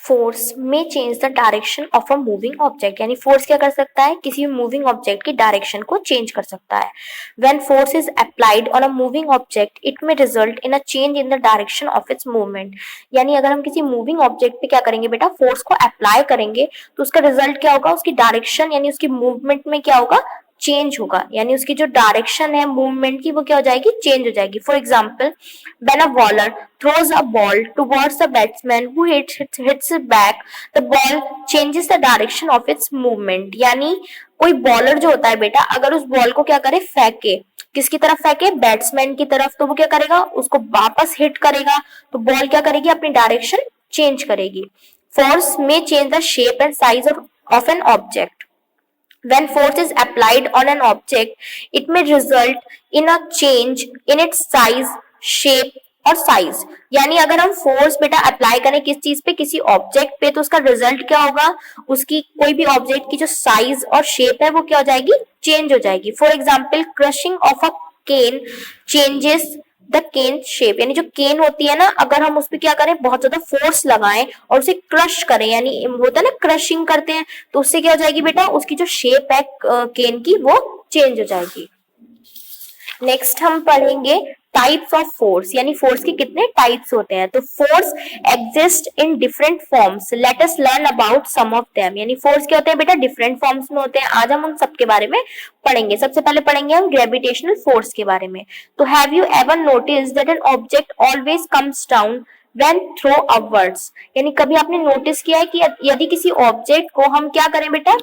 Force में change the direction of a moving object, यानी force क्या कर सकता है, किसी भी मूविंग ऑब्जेक्ट की डायरेक्शन को चेंज कर सकता है. When force is applied on a moving object it में result in a change in the direction of its movement. यानी अगर हम किसी मूविंग ऑब्जेक्ट पे क्या करेंगे बेटा, फोर्स को अप्लाई करेंगे तो उसका रिजल्ट क्या होगा, उसकी डायरेक्शन यानी उसकी मूवमेंट में क्या होगा, चेंज होगा. यानी उसकी जो डायरेक्शन है मूवमेंट की वो क्या हो जाएगी, चेंज हो जाएगी. For example, when a bowler throws a ball towards the batsman who hits it back, the ball changes the direction of its movement. यानी कोई बॉलर जो होता है बेटा, अगर उस बॉल को क्या करे, फेंके, किसकी तरफ फेंके, बैट्समैन की तरफ, तो वो क्या करेगा, उसको वापस हिट करेगा, तो बॉल क्या करेगी, अपनी डायरेक्शन चेंज करेगी. फोर्स में change the shape and size of an object. When force is applied on an object, it may result in a change in its size, shape और साइज. यानी अगर हम फोर्स बेटा अप्लाई करें किस चीज पे, किसी ऑब्जेक्ट पे, तो उसका रिजल्ट क्या होगा, उसकी कोई भी ऑब्जेक्ट की जो साइज और शेप है वो क्या हो जाएगी, चेंज हो जाएगी. For example, crushing of a can changes the can shape. यानी जो केन होती है ना, अगर हम उस पर क्या करें, बहुत ज्यादा फोर्स लगाएं और उसे क्रश करें, यानी होता है ना क्रशिंग करते हैं, तो उससे क्या हो जाएगी बेटा, उसकी जो शेप है केन की वो चेंज हो जाएगी. नेक्स्ट हम पढ़ेंगे टाइप्स ऑफ फोर्स, यानी फोर्स के कितने टाइप्स होते हैं. तो force exist in different forms, let us learn about some of them. यानी फोर्स क्या होते हैं बेटा, डिफरेंट फॉर्म्स में होते हैं. आज हम उन सब के बारे में पढ़ेंगे. सबसे पहले पढ़ेंगे हम ग्रेविटेशनल फोर्स के बारे में. तो have you ever noticed that an object always comes down when throw upwards. यानी कभी आपने नोटिस किया है कि यदि किसी ऑब्जेक्ट को हम क्या करें बेटा,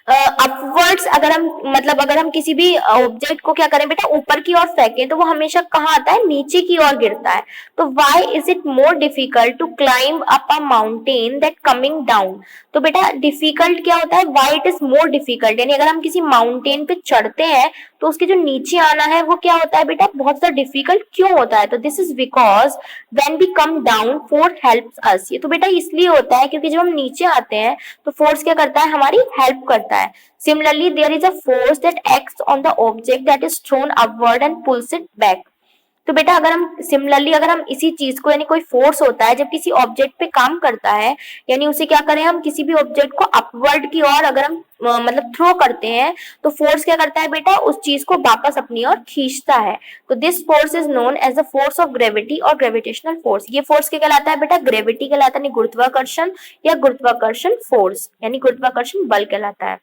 अपवर्ड्स, अगर हम किसी भी ऑब्जेक्ट को क्या करें बेटा, ऊपर की ओर फेंकें, तो वो हमेशा कहाँ आता है, नीचे की ओर गिरता है. तो why is it more difficult to climb up a mountain that coming down. तो बेटा डिफिकल्ट क्या होता है, why it is more difficult, यानी अगर हम किसी माउंटेन पे चढ़ते हैं तो उसके जो नीचे आना है वो क्या होता है बेटा, बहुत ज्यादा डिफिकल्ट क्यों होता है. तो this is because when we come down force helps us. ये तो बेटा इसलिए होता है क्योंकि जब हम नीचे आते हैं तो फोर्स क्या करता है, हमारी हेल्प करता है. Similarly, there is a force that acts on the object that is thrown upward and pulls it back. तो बेटा अगर हम इसी चीज को, यानी कोई फोर्स होता है जब किसी ऑब्जेक्ट पे काम करता है, यानी उसे क्या करें, हम किसी भी ऑब्जेक्ट को अपवर्ड की ओर अगर हम थ्रो करते हैं, तो फोर्स क्या करता है बेटा, उस चीज को वापस अपनी ओर खींचता है. तो this force is known as the force of gravity और ग्रेविटेशनल फोर्स. ये फोर्स क्या कहलाता है बेटा, ग्रेविटी कहलाता है, यानी गुरुत्वाकर्षण या गुरुत्वाकर्षण फोर्स, यानी गुरुत्वाकर्षण बल कहलाता है.